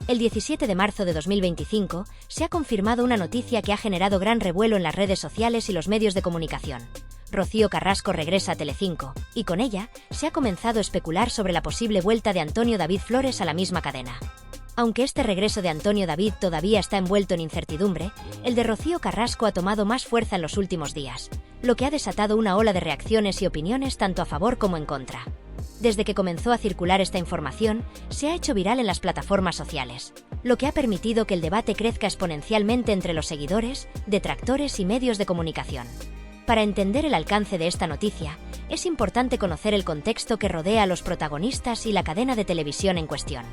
El 17 de marzo de 2025 se ha confirmado una noticia que ha generado gran revuelo en las redes sociales y los medios de comunicación. Rocío Carrasco regresa a Telecinco, y con ella se ha comenzado a especular sobre la posible vuelta de Antonio David Flores a la misma cadena. Aunque este regreso de Antonio David todavía está envuelto en incertidumbre, el de Rocío Carrasco ha tomado más fuerza en los últimos días, lo que ha desatado una ola de reacciones y opiniones tanto a favor como en contra. Desde que comenzó a circular esta información, se ha hecho viral en las plataformas sociales, lo que ha permitido que el debate crezca exponencialmente entre los seguidores, detractores y medios de comunicación. Para entender el alcance de esta noticia, es importante conocer el contexto que rodea a los protagonistas y la cadena de televisión en cuestión.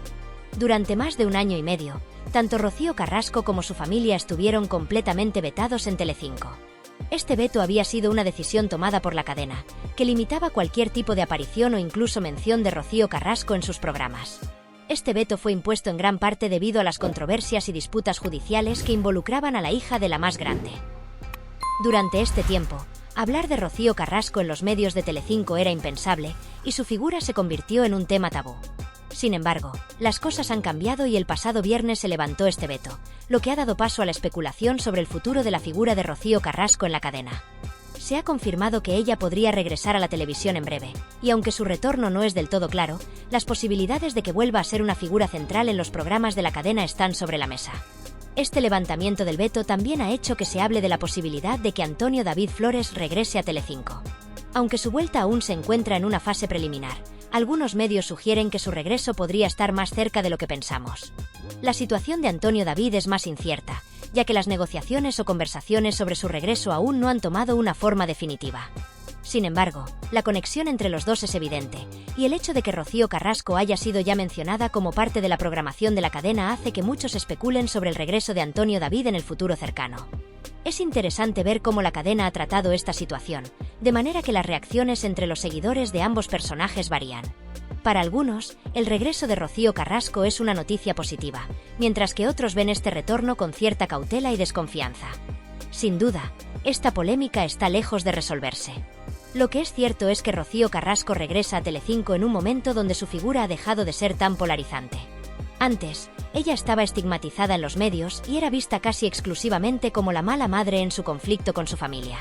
Durante más de un año y medio, tanto Rocío Carrasco como su familia estuvieron completamente vetados en Telecinco. Este veto había sido una decisión tomada por la cadena, que limitaba cualquier tipo de aparición o incluso mención de Rocío Carrasco en sus programas. Este veto fue impuesto en gran parte debido a las controversias y disputas judiciales que involucraban a la hija de la más grande. Durante este tiempo, hablar de Rocío Carrasco en los medios de Telecinco era impensable, y su figura se convirtió en un tema tabú. Sin embargo, las cosas han cambiado y el pasado viernes se levantó este veto, lo que ha dado paso a la especulación sobre el futuro de la figura de Rocío Carrasco en la cadena. Se ha confirmado que ella podría regresar a la televisión en breve, y aunque su retorno no es del todo claro, las posibilidades de que vuelva a ser una figura central en los programas de la cadena están sobre la mesa. Este levantamiento del veto también ha hecho que se hable de la posibilidad de que Antonio David Flores regrese a Telecinco. Aunque su vuelta aún se encuentra en una fase preliminar, algunos medios sugieren que su regreso podría estar más cerca de lo que pensamos. La situación de Antonio David es más incierta, ya que las negociaciones o conversaciones sobre su regreso aún no han tomado una forma definitiva. Sin embargo, la conexión entre los dos es evidente, y el hecho de que Rocío Carrasco haya sido ya mencionada como parte de la programación de la cadena hace que muchos especulen sobre el regreso de Antonio David en el futuro cercano. Es interesante ver cómo la cadena ha tratado esta situación, de manera que las reacciones entre los seguidores de ambos personajes varían. Para algunos, el regreso de Rocío Carrasco es una noticia positiva, mientras que otros ven este retorno con cierta cautela y desconfianza. Sin duda, esta polémica está lejos de resolverse. Lo que es cierto es que Rocío Carrasco regresa a Telecinco en un momento donde su figura ha dejado de ser tan polarizante. Antes, ella estaba estigmatizada en los medios y era vista casi exclusivamente como la mala madre en su conflicto con su familia.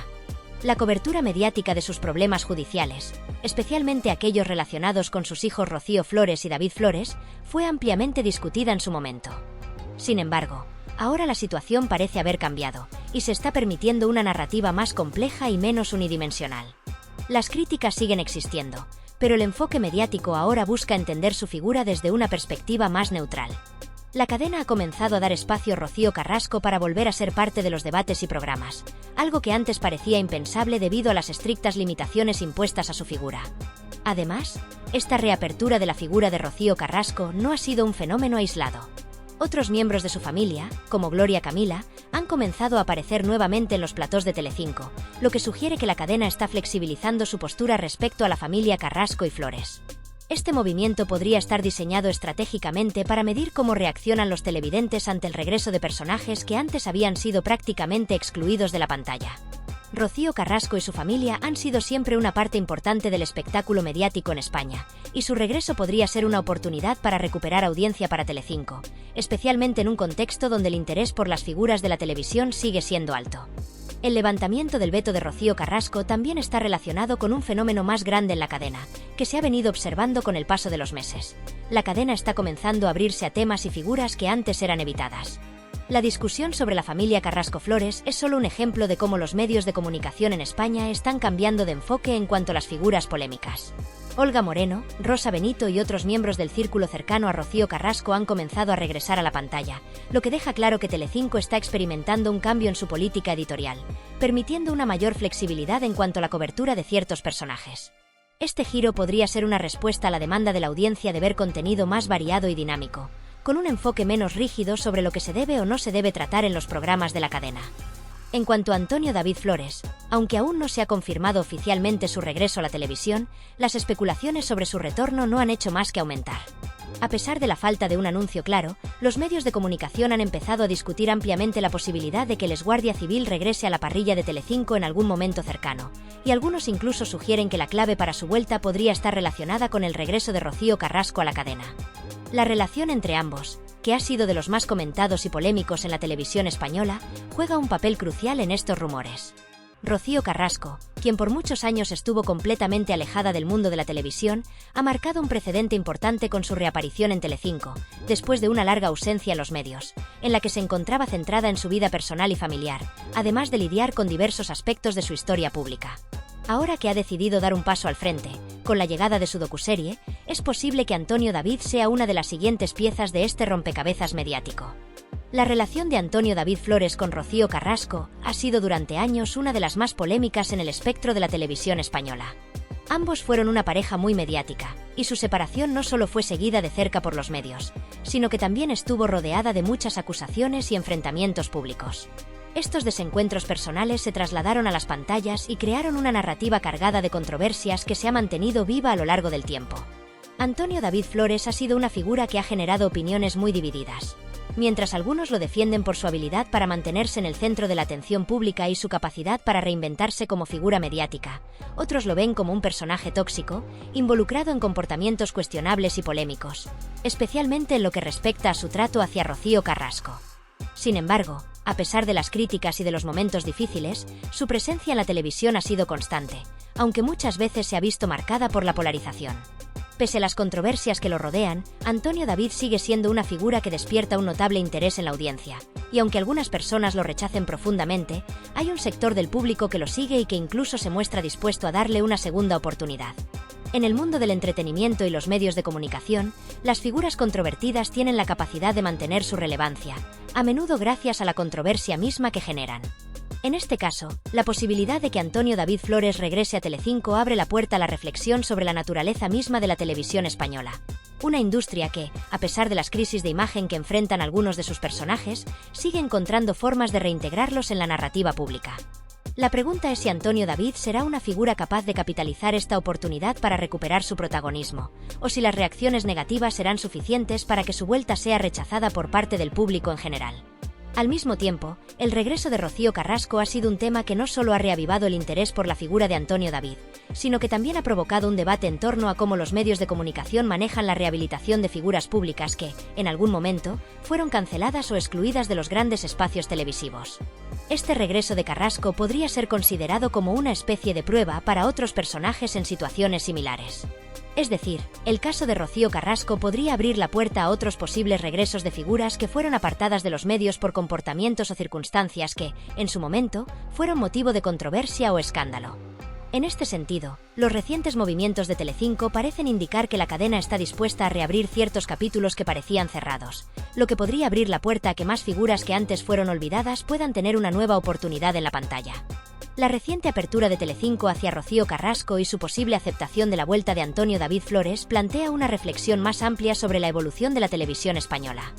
La cobertura mediática de sus problemas judiciales, especialmente aquellos relacionados con sus hijos Rocío Flores y David Flores, fue ampliamente discutida en su momento. Sin embargo, ahora la situación parece haber cambiado, y se está permitiendo una narrativa más compleja y menos unidimensional. Las críticas siguen existiendo, pero el enfoque mediático ahora busca entender su figura desde una perspectiva más neutral. La cadena ha comenzado a dar espacio a Rocío Carrasco para volver a ser parte de los debates y programas, algo que antes parecía impensable debido a las estrictas limitaciones impuestas a su figura. Además, esta reapertura de la figura de Rocío Carrasco no ha sido un fenómeno aislado. Otros miembros de su familia, como Gloria Camila, han comenzado a aparecer nuevamente en los platós de Telecinco, lo que sugiere que la cadena está flexibilizando su postura respecto a la familia Carrasco y Flores. Este movimiento podría estar diseñado estratégicamente para medir cómo reaccionan los televidentes ante el regreso de personajes que antes habían sido prácticamente excluidos de la pantalla. Rocío Carrasco y su familia han sido siempre una parte importante del espectáculo mediático en España, y su regreso podría ser una oportunidad para recuperar audiencia para Telecinco, especialmente en un contexto donde el interés por las figuras de la televisión sigue siendo alto. El levantamiento del veto de Rocío Carrasco también está relacionado con un fenómeno más grande en la cadena, que se ha venido observando con el paso de los meses. La cadena está comenzando a abrirse a temas y figuras que antes eran evitadas. La discusión sobre la familia Carrasco Flores es solo un ejemplo de cómo los medios de comunicación en España están cambiando de enfoque en cuanto a las figuras polémicas. Olga Moreno, Rosa Benito y otros miembros del círculo cercano a Rocío Carrasco han comenzado a regresar a la pantalla, lo que deja claro que Telecinco está experimentando un cambio en su política editorial, permitiendo una mayor flexibilidad en cuanto a la cobertura de ciertos personajes. Este giro podría ser una respuesta a la demanda de la audiencia de ver contenido más variado y dinámico, con un enfoque menos rígido sobre lo que se debe o no se debe tratar en los programas de la cadena. En cuanto a Antonio David Flores, aunque aún no se ha confirmado oficialmente su regreso a la televisión, las especulaciones sobre su retorno no han hecho más que aumentar. A pesar de la falta de un anuncio claro, los medios de comunicación han empezado a discutir ampliamente la posibilidad de que el exguardia civil regrese a la parrilla de Telecinco en algún momento cercano, y algunos incluso sugieren que la clave para su vuelta podría estar relacionada con el regreso de Rocío Carrasco a la cadena. La relación entre ambos, que ha sido de los más comentados y polémicos en la televisión española, juega un papel crucial en estos rumores. Rocío Carrasco, quien por muchos años estuvo completamente alejada del mundo de la televisión, ha marcado un precedente importante con su reaparición en Telecinco, después de una larga ausencia en los medios, en la que se encontraba centrada en su vida personal y familiar, además de lidiar con diversos aspectos de su historia pública. Ahora que ha decidido dar un paso al frente, con la llegada de su docuserie, es posible que Antonio David sea una de las siguientes piezas de este rompecabezas mediático. La relación de Antonio David Flores con Rocío Carrasco ha sido durante años una de las más polémicas en el espectro de la televisión española. Ambos fueron una pareja muy mediática, y su separación no solo fue seguida de cerca por los medios, sino que también estuvo rodeada de muchas acusaciones y enfrentamientos públicos. Estos desencuentros personales se trasladaron a las pantallas y crearon una narrativa cargada de controversias que se ha mantenido viva a lo largo del tiempo. Antonio David Flores ha sido una figura que ha generado opiniones muy divididas. Mientras algunos lo defienden por su habilidad para mantenerse en el centro de la atención pública y su capacidad para reinventarse como figura mediática, otros lo ven como un personaje tóxico, involucrado en comportamientos cuestionables y polémicos, especialmente en lo que respecta a su trato hacia Rocío Carrasco. Sin embargo, a pesar de las críticas y de los momentos difíciles, su presencia en la televisión ha sido constante, aunque muchas veces se ha visto marcada por la polarización. Pese a las controversias que lo rodean, Antonio David sigue siendo una figura que despierta un notable interés en la audiencia, y aunque algunas personas lo rechacen profundamente, hay un sector del público que lo sigue y que incluso se muestra dispuesto a darle una segunda oportunidad. En el mundo del entretenimiento y los medios de comunicación, las figuras controvertidas tienen la capacidad de mantener su relevancia, a menudo gracias a la controversia misma que generan. En este caso, la posibilidad de que Antonio David Flores regrese a Telecinco abre la puerta a la reflexión sobre la naturaleza misma de la televisión española. Una industria que, a pesar de las crisis de imagen que enfrentan algunos de sus personajes, sigue encontrando formas de reintegrarlos en la narrativa pública. La pregunta es si Antonio David será una figura capaz de capitalizar esta oportunidad para recuperar su protagonismo, o si las reacciones negativas serán suficientes para que su vuelta sea rechazada por parte del público en general. Al mismo tiempo, el regreso de Rocío Carrasco ha sido un tema que no solo ha reavivado el interés por la figura de Antonio David, sino que también ha provocado un debate en torno a cómo los medios de comunicación manejan la rehabilitación de figuras públicas que, en algún momento, fueron canceladas o excluidas de los grandes espacios televisivos. Este regreso de Carrasco podría ser considerado como una especie de prueba para otros personajes en situaciones similares. Es decir, el caso de Rocío Carrasco podría abrir la puerta a otros posibles regresos de figuras que fueron apartadas de los medios por comportamientos o circunstancias que, en su momento, fueron motivo de controversia o escándalo. En este sentido, los recientes movimientos de Telecinco parecen indicar que la cadena está dispuesta a reabrir ciertos capítulos que parecían cerrados, lo que podría abrir la puerta a que más figuras que antes fueron olvidadas puedan tener una nueva oportunidad en la pantalla. La reciente apertura de Telecinco hacia Rocío Carrasco y su posible aceptación de la vuelta de Antonio David Flores plantea una reflexión más amplia sobre la evolución de la televisión española.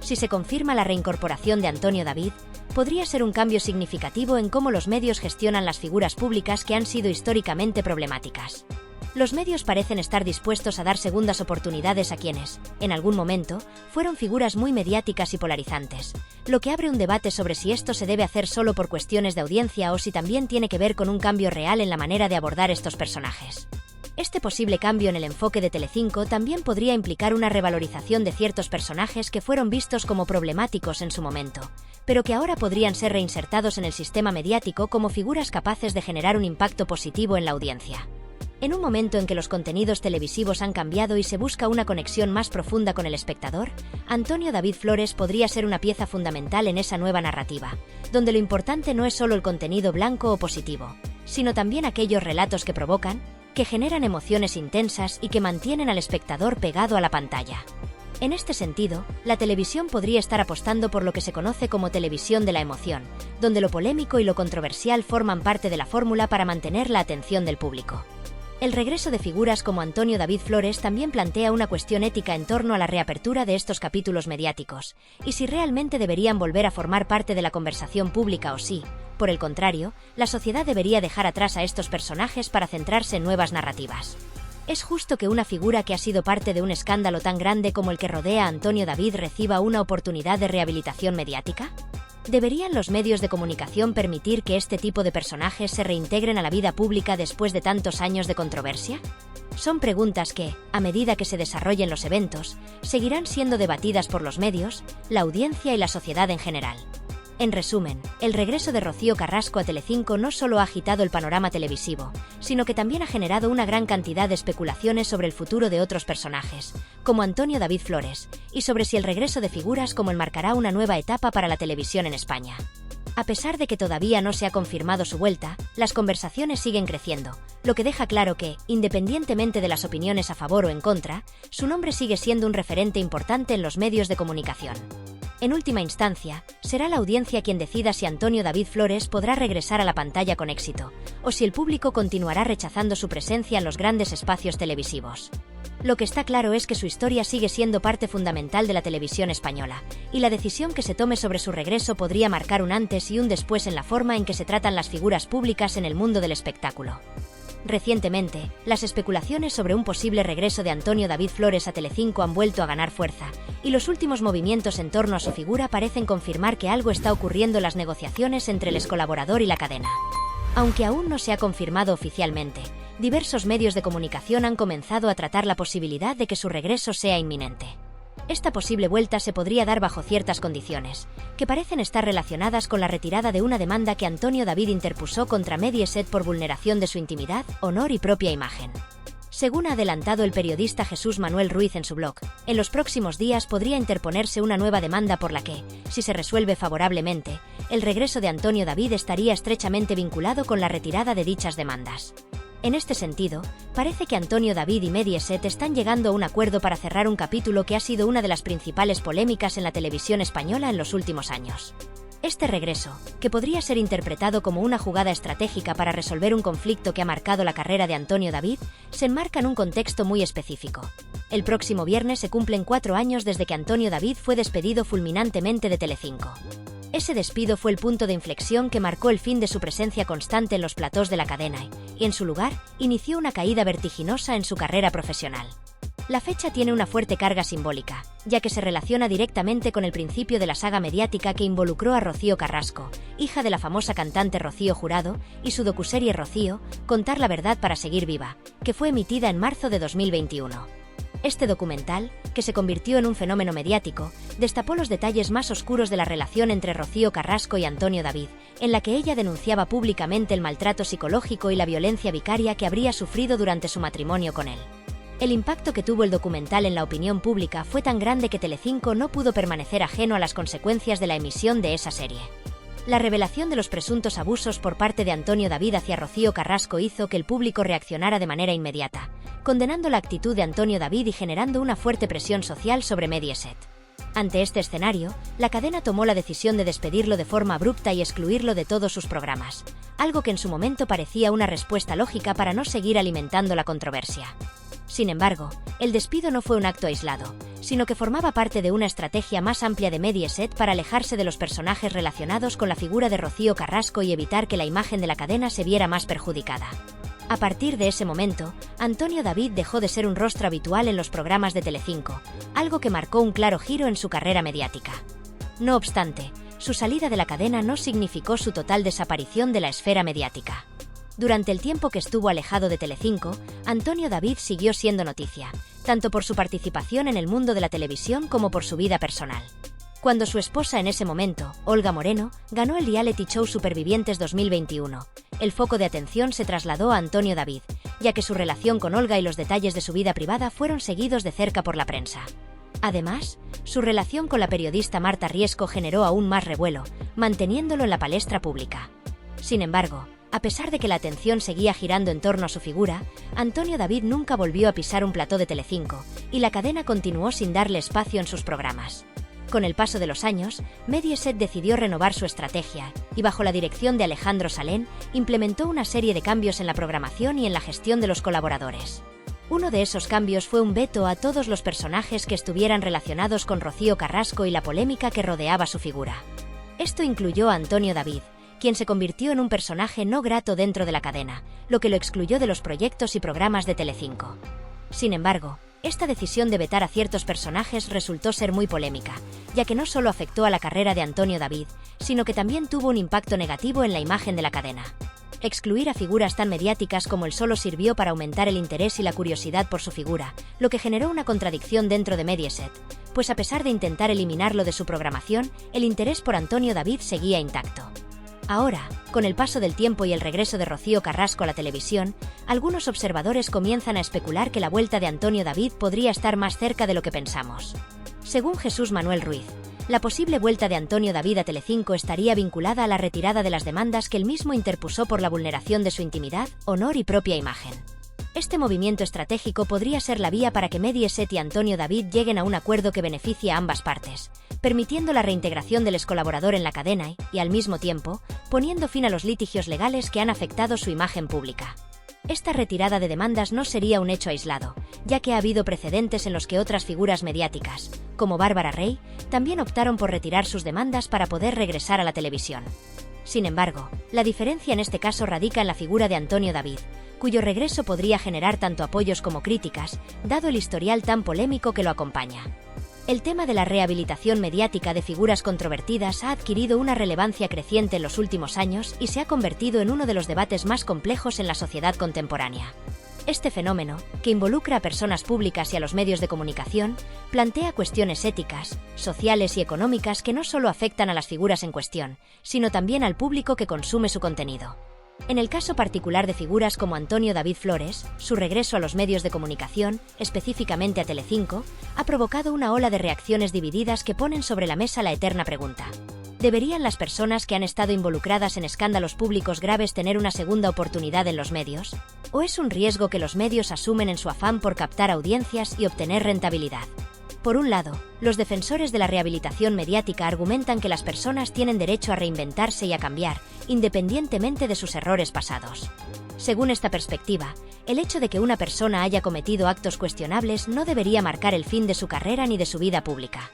Si se confirma la reincorporación de Antonio David, podría ser un cambio significativo en cómo los medios gestionan las figuras públicas que han sido históricamente problemáticas. Los medios parecen estar dispuestos a dar segundas oportunidades a quienes, en algún momento, fueron figuras muy mediáticas y polarizantes, lo que abre un debate sobre si esto se debe hacer solo por cuestiones de audiencia o si también tiene que ver con un cambio real en la manera de abordar estos personajes. Este posible cambio en el enfoque de Telecinco también podría implicar una revalorización de ciertos personajes que fueron vistos como problemáticos en su momento, pero que ahora podrían ser reinsertados en el sistema mediático como figuras capaces de generar un impacto positivo en la audiencia. En un momento en que los contenidos televisivos han cambiado y se busca una conexión más profunda con el espectador, Antonio David Flores podría ser una pieza fundamental en esa nueva narrativa, donde lo importante no es solo el contenido blanco o positivo, sino también aquellos relatos que provocan, que generan emociones intensas y que mantienen al espectador pegado a la pantalla. En este sentido, la televisión podría estar apostando por lo que se conoce como televisión de la emoción, donde lo polémico y lo controversial forman parte de la fórmula para mantener la atención del público. El regreso de figuras como Antonio David Flores también plantea una cuestión ética en torno a la reapertura de estos capítulos mediáticos, y si realmente deberían volver a formar parte de la conversación pública o si, por el contrario, la sociedad debería dejar atrás a estos personajes para centrarse en nuevas narrativas. ¿Es justo que una figura que ha sido parte de un escándalo tan grande como el que rodea a Antonio David reciba una oportunidad de rehabilitación mediática? ¿Deberían los medios de comunicación permitir que este tipo de personajes se reintegren a la vida pública después de tantos años de controversia? Son preguntas que, a medida que se desarrollen los eventos, seguirán siendo debatidas por los medios, la audiencia y la sociedad en general. En resumen, el regreso de Rocío Carrasco a Telecinco no solo ha agitado el panorama televisivo, sino que también ha generado una gran cantidad de especulaciones sobre el futuro de otros personajes, como Antonio David Flores, y sobre si el regreso de figuras como él marcará una nueva etapa para la televisión en España. A pesar de que todavía no se ha confirmado su vuelta, las conversaciones siguen creciendo, lo que deja claro que, independientemente de las opiniones a favor o en contra, su nombre sigue siendo un referente importante en los medios de comunicación. En última instancia, será la audiencia quien decida si Antonio David Flores podrá regresar a la pantalla con éxito, o si el público continuará rechazando su presencia en los grandes espacios televisivos. Lo que está claro es que su historia sigue siendo parte fundamental de la televisión española, y la decisión que se tome sobre su regreso podría marcar un antes y un después en la forma en que se tratan las figuras públicas en el mundo del espectáculo. Recientemente, las especulaciones sobre un posible regreso de Antonio David Flores a Telecinco han vuelto a ganar fuerza, y los últimos movimientos en torno a su figura parecen confirmar que algo está ocurriendo en las negociaciones entre el excolaborador y la cadena. Aunque aún no se ha confirmado oficialmente, diversos medios de comunicación han comenzado a tratar la posibilidad de que su regreso sea inminente. Esta posible vuelta se podría dar bajo ciertas condiciones, que parecen estar relacionadas con la retirada de una demanda que Antonio David interpuso contra Mediaset por vulneración de su intimidad, honor y propia imagen. Según ha adelantado el periodista Jesús Manuel Ruiz en su blog, en los próximos días podría interponerse una nueva demanda por la que, si se resuelve favorablemente, el regreso de Antonio David estaría estrechamente vinculado con la retirada de dichas demandas. En este sentido, parece que Antonio David y Mediaset están llegando a un acuerdo para cerrar un capítulo que ha sido una de las principales polémicas en la televisión española en los últimos años. Este regreso, que podría ser interpretado como una jugada estratégica para resolver un conflicto que ha marcado la carrera de Antonio David, se enmarca en un contexto muy específico. El próximo viernes se cumplen 4 años desde que Antonio David fue despedido fulminantemente de Telecinco. Ese despido fue el punto de inflexión que marcó el fin de su presencia constante en los platós de la cadena y, en su lugar, inició una caída vertiginosa en su carrera profesional. La fecha tiene una fuerte carga simbólica, ya que se relaciona directamente con el principio de la saga mediática que involucró a Rocío Carrasco, hija de la famosa cantante Rocío Jurado, y su docuserie Rocío, Contar la verdad para seguir viva, que fue emitida en marzo de 2021. Este documental, que se convirtió en un fenómeno mediático, destapó los detalles más oscuros de la relación entre Rocío Carrasco y Antonio David, en la que ella denunciaba públicamente el maltrato psicológico y la violencia vicaria que habría sufrido durante su matrimonio con él. El impacto que tuvo el documental en la opinión pública fue tan grande que Telecinco no pudo permanecer ajeno a las consecuencias de la emisión de esa serie. La revelación de los presuntos abusos por parte de Antonio David hacia Rocío Carrasco hizo que el público reaccionara de manera inmediata, condenando la actitud de Antonio David y generando una fuerte presión social sobre Mediaset. Ante este escenario, la cadena tomó la decisión de despedirlo de forma abrupta y excluirlo de todos sus programas, algo que en su momento parecía una respuesta lógica para no seguir alimentando la controversia. Sin embargo, el despido no fue un acto aislado, sino que formaba parte de una estrategia más amplia de Mediaset para alejarse de los personajes relacionados con la figura de Rocío Carrasco y evitar que la imagen de la cadena se viera más perjudicada. A partir de ese momento, Antonio David dejó de ser un rostro habitual en los programas de Telecinco, algo que marcó un claro giro en su carrera mediática. No obstante, su salida de la cadena no significó su total desaparición de la esfera mediática. Durante el tiempo que estuvo alejado de Telecinco, Antonio David siguió siendo noticia, tanto por su participación en el mundo de la televisión como por su vida personal. Cuando su esposa en ese momento, Olga Moreno, ganó el reality show Supervivientes 2021, el foco de atención se trasladó a Antonio David, ya que su relación con Olga y los detalles de su vida privada fueron seguidos de cerca por la prensa. Además, su relación con la periodista Marta Riesco generó aún más revuelo, manteniéndolo en la palestra pública. Sin embargo, a pesar de que la atención seguía girando en torno a su figura, Antonio David nunca volvió a pisar un plató de Telecinco, y la cadena continuó sin darle espacio en sus programas. Con el paso de los años, Mediaset decidió renovar su estrategia, y bajo la dirección de Alejandro Salén, implementó una serie de cambios en la programación y en la gestión de los colaboradores. Uno de esos cambios fue un veto a todos los personajes que estuvieran relacionados con Rocío Carrasco y la polémica que rodeaba su figura. Esto incluyó a Antonio David, quien se convirtió en un personaje no grato dentro de la cadena, lo que lo excluyó de los proyectos y programas de Telecinco. Sin embargo, esta decisión de vetar a ciertos personajes resultó ser muy polémica, ya que no solo afectó a la carrera de Antonio David, sino que también tuvo un impacto negativo en la imagen de la cadena. Excluir a figuras tan mediáticas como él solo sirvió para aumentar el interés y la curiosidad por su figura, lo que generó una contradicción dentro de Mediaset, pues a pesar de intentar eliminarlo de su programación, el interés por Antonio David seguía intacto. Ahora, con el paso del tiempo y el regreso de Rocío Carrasco a la televisión, algunos observadores comienzan a especular que la vuelta de Antonio David podría estar más cerca de lo que pensamos. Según Jesús Manuel Ruiz, la posible vuelta de Antonio David a Telecinco estaría vinculada a la retirada de las demandas que él mismo interpuso por la vulneración de su intimidad, honor y propia imagen. Este movimiento estratégico podría ser la vía para que Mediaset y Antonio David lleguen a un acuerdo que beneficie a ambas partes, permitiendo la reintegración del excolaborador en la cadena y, al mismo tiempo, poniendo fin a los litigios legales que han afectado su imagen pública. Esta retirada de demandas no sería un hecho aislado, ya que ha habido precedentes en los que otras figuras mediáticas, como Bárbara Rey, también optaron por retirar sus demandas para poder regresar a la televisión. Sin embargo, la diferencia en este caso radica en la figura de Antonio David, cuyo regreso podría generar tanto apoyos como críticas, dado el historial tan polémico que lo acompaña. El tema de la rehabilitación mediática de figuras controvertidas ha adquirido una relevancia creciente en los últimos años y se ha convertido en uno de los debates más complejos en la sociedad contemporánea. Este fenómeno, que involucra a personas públicas y a los medios de comunicación, plantea cuestiones éticas, sociales y económicas que no solo afectan a las figuras en cuestión, sino también al público que consume su contenido. En el caso particular de figuras como Antonio David Flores, su regreso a los medios de comunicación, específicamente a Telecinco, ha provocado una ola de reacciones divididas que ponen sobre la mesa la eterna pregunta: ¿deberían las personas que han estado involucradas en escándalos públicos graves tener una segunda oportunidad en los medios? ¿O es un riesgo que los medios asumen en su afán por captar audiencias y obtener rentabilidad? Por un lado, los defensores de la rehabilitación mediática argumentan que las personas tienen derecho a reinventarse y a cambiar, independientemente de sus errores pasados. Según esta perspectiva, el hecho de que una persona haya cometido actos cuestionables no debería marcar el fin de su carrera ni de su vida pública.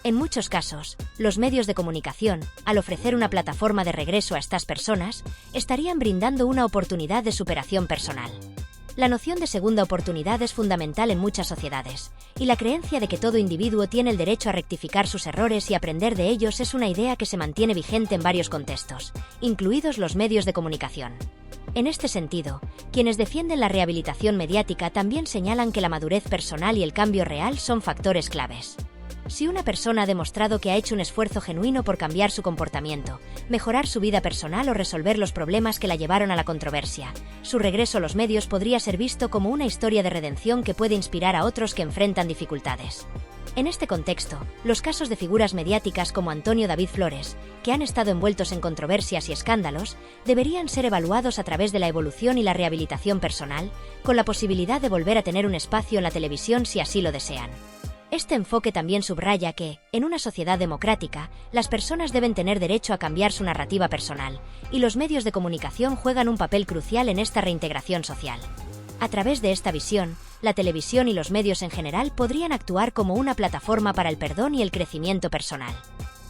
En muchos casos, los medios de comunicación, al ofrecer una plataforma de regreso a estas personas, estarían brindando una oportunidad de superación personal. La noción de segunda oportunidad es fundamental en muchas sociedades, y la creencia de que todo individuo tiene el derecho a rectificar sus errores y aprender de ellos es una idea que se mantiene vigente en varios contextos, incluidos los medios de comunicación. En este sentido, quienes defienden la rehabilitación mediática también señalan que la madurez personal y el cambio real son factores claves. Si una persona ha demostrado que ha hecho un esfuerzo genuino por cambiar su comportamiento, mejorar su vida personal o resolver los problemas que la llevaron a la controversia, su regreso a los medios podría ser visto como una historia de redención que puede inspirar a otros que enfrentan dificultades. En este contexto, los casos de figuras mediáticas como Antonio David Flores, que han estado envueltos en controversias y escándalos, deberían ser evaluados a través de la evolución y la rehabilitación personal, con la posibilidad de volver a tener un espacio en la televisión si así lo desean. Este enfoque también subraya que, en una sociedad democrática, las personas deben tener derecho a cambiar su narrativa personal, y los medios de comunicación juegan un papel crucial en esta reintegración social. A través de esta visión, la televisión y los medios en general podrían actuar como una plataforma para el perdón y el crecimiento personal.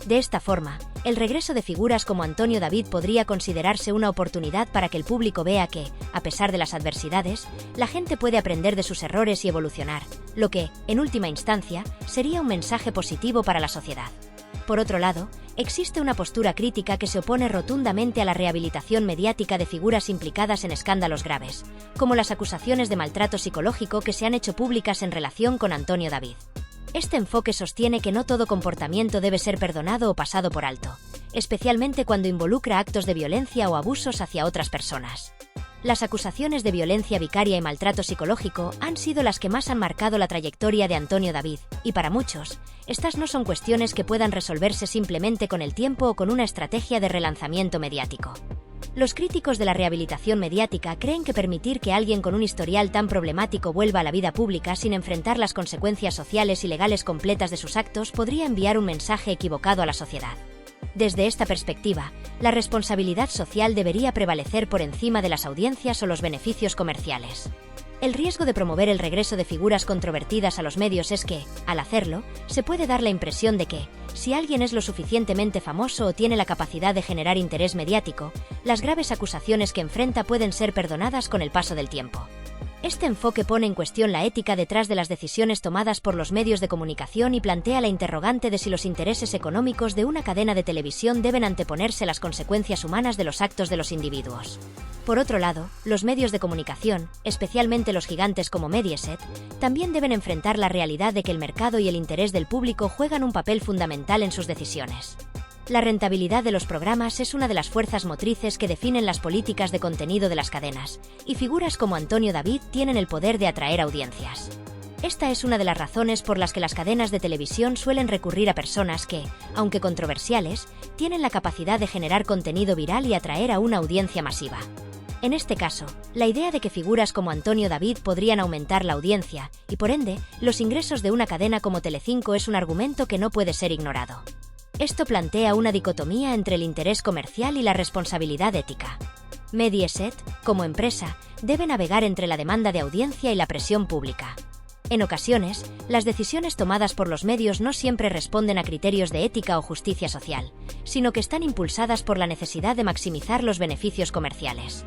De esta forma, el regreso de figuras como Antonio David podría considerarse una oportunidad para que el público vea que, a pesar de las adversidades, la gente puede aprender de sus errores y evolucionar, lo que, en última instancia, sería un mensaje positivo para la sociedad. Por otro lado, existe una postura crítica que se opone rotundamente a la rehabilitación mediática de figuras implicadas en escándalos graves, como las acusaciones de maltrato psicológico que se han hecho públicas en relación con Antonio David. Este enfoque sostiene que no todo comportamiento debe ser perdonado o pasado por alto, especialmente cuando involucra actos de violencia o abusos hacia otras personas. Las acusaciones de violencia vicaria y maltrato psicológico han sido las que más han marcado la trayectoria de Antonio David, y para muchos, estas no son cuestiones que puedan resolverse simplemente con el tiempo o con una estrategia de relanzamiento mediático. Los críticos de la rehabilitación mediática creen que permitir que alguien con un historial tan problemático vuelva a la vida pública sin enfrentar las consecuencias sociales y legales completas de sus actos podría enviar un mensaje equivocado a la sociedad. Desde esta perspectiva, la responsabilidad social debería prevalecer por encima de las audiencias o los beneficios comerciales. El riesgo de promover el regreso de figuras controvertidas a los medios es que, al hacerlo, se puede dar la impresión de que, si alguien es lo suficientemente famoso o tiene la capacidad de generar interés mediático, las graves acusaciones que enfrenta pueden ser perdonadas con el paso del tiempo. Este enfoque pone en cuestión la ética detrás de las decisiones tomadas por los medios de comunicación y plantea la interrogante de si los intereses económicos de una cadena de televisión deben anteponerse a las consecuencias humanas de los actos de los individuos. Por otro lado, los medios de comunicación, especialmente los gigantes como Mediaset, también deben enfrentar la realidad de que el mercado y el interés del público juegan un papel fundamental en sus decisiones. La rentabilidad de los programas es una de las fuerzas motrices que definen las políticas de contenido de las cadenas, y figuras como Antonio David tienen el poder de atraer audiencias. Esta es una de las razones por las que las cadenas de televisión suelen recurrir a personas que, aunque controversiales, tienen la capacidad de generar contenido viral y atraer a una audiencia masiva. En este caso, la idea de que figuras como Antonio David podrían aumentar la audiencia, y por ende, los ingresos de una cadena como Telecinco es un argumento que no puede ser ignorado. Esto plantea una dicotomía entre el interés comercial y la responsabilidad ética. Mediaset, como empresa, debe navegar entre la demanda de audiencia y la presión pública. En ocasiones, las decisiones tomadas por los medios no siempre responden a criterios de ética o justicia social, sino que están impulsadas por la necesidad de maximizar los beneficios comerciales.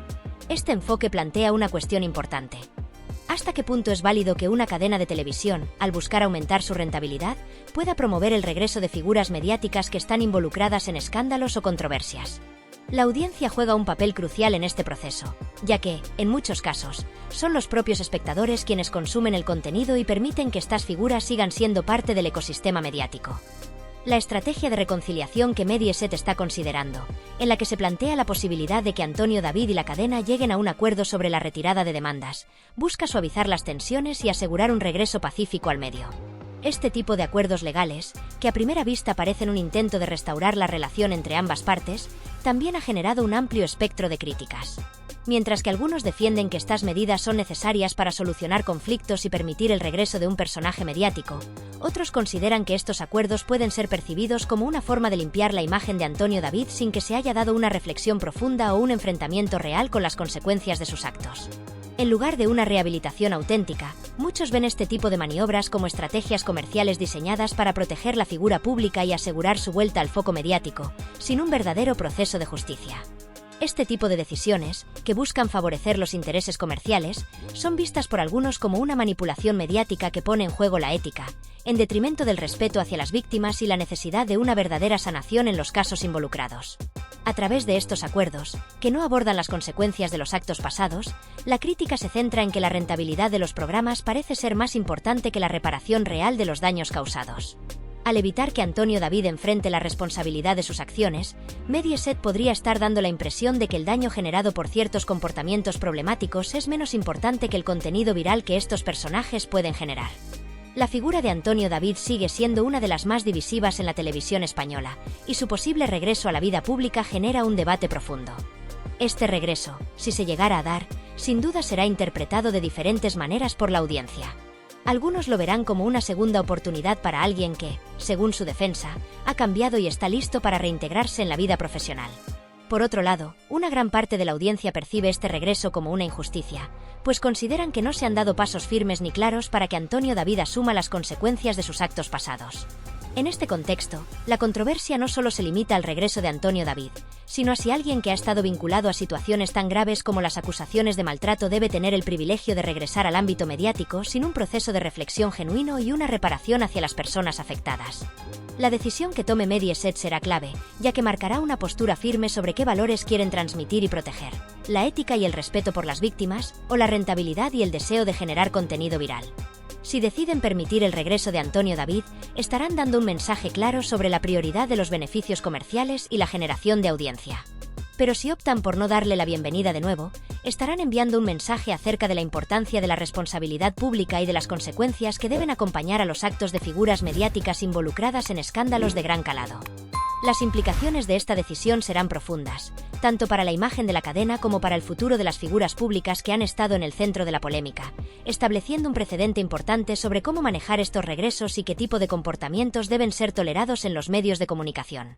Este enfoque plantea una cuestión importante. ¿Hasta qué punto es válido que una cadena de televisión, al buscar aumentar su rentabilidad, pueda promover el regreso de figuras mediáticas que están involucradas en escándalos o controversias? La audiencia juega un papel crucial en este proceso, ya que, en muchos casos, son los propios espectadores quienes consumen el contenido y permiten que estas figuras sigan siendo parte del ecosistema mediático. La estrategia de reconciliación que Mediaset está considerando, en la que se plantea la posibilidad de que Antonio David y la cadena lleguen a un acuerdo sobre la retirada de demandas, busca suavizar las tensiones y asegurar un regreso pacífico al medio. Este tipo de acuerdos legales, que a primera vista parecen un intento de restaurar la relación entre ambas partes, también ha generado un amplio espectro de críticas. Mientras que algunos defienden que estas medidas son necesarias para solucionar conflictos y permitir el regreso de un personaje mediático, otros consideran que estos acuerdos pueden ser percibidos como una forma de limpiar la imagen de Antonio David sin que se haya dado una reflexión profunda o un enfrentamiento real con las consecuencias de sus actos. En lugar de una rehabilitación auténtica, muchos ven este tipo de maniobras como estrategias comerciales diseñadas para proteger la figura pública y asegurar su vuelta al foco mediático, sin un verdadero proceso de justicia. Este tipo de decisiones, que buscan favorecer los intereses comerciales, son vistas por algunos como una manipulación mediática que pone en juego la ética, en detrimento del respeto hacia las víctimas y la necesidad de una verdadera sanación en los casos involucrados. A través de estos acuerdos, que no abordan las consecuencias de los actos pasados, la crítica se centra en que la rentabilidad de los programas parece ser más importante que la reparación real de los daños causados. Al evitar que Antonio David enfrente la responsabilidad de sus acciones, Mediaset podría estar dando la impresión de que el daño generado por ciertos comportamientos problemáticos es menos importante que el contenido viral que estos personajes pueden generar. La figura de Antonio David sigue siendo una de las más divisivas en la televisión española, y su posible regreso a la vida pública genera un debate profundo. Este regreso, si se llegara a dar, sin duda será interpretado de diferentes maneras por la audiencia. Algunos lo verán como una segunda oportunidad para alguien que, según su defensa, ha cambiado y está listo para reintegrarse en la vida profesional. Por otro lado, una gran parte de la audiencia percibe este regreso como una injusticia, pues consideran que no se han dado pasos firmes ni claros para que Antonio David asuma las consecuencias de sus actos pasados. En este contexto, la controversia no solo se limita al regreso de Antonio David, sino a si alguien que ha estado vinculado a situaciones tan graves como las acusaciones de maltrato debe tener el privilegio de regresar al ámbito mediático sin un proceso de reflexión genuino y una reparación hacia las personas afectadas. La decisión que tome Mediaset será clave, ya que marcará una postura firme sobre qué valores quieren transmitir y proteger: la ética y el respeto por las víctimas, o la rentabilidad y el deseo de generar contenido viral. Si deciden permitir el regreso de Antonio David, estarán dando un mensaje claro sobre la prioridad de los beneficios comerciales y la generación de audiencia. Pero si optan por no darle la bienvenida de nuevo, estarán enviando un mensaje acerca de la importancia de la responsabilidad pública y de las consecuencias que deben acompañar a los actos de figuras mediáticas involucradas en escándalos de gran calado. Las implicaciones de esta decisión serán profundas, tanto para la imagen de la cadena como para el futuro de las figuras públicas que han estado en el centro de la polémica, estableciendo un precedente importante sobre cómo manejar estos regresos y qué tipo de comportamientos deben ser tolerados en los medios de comunicación.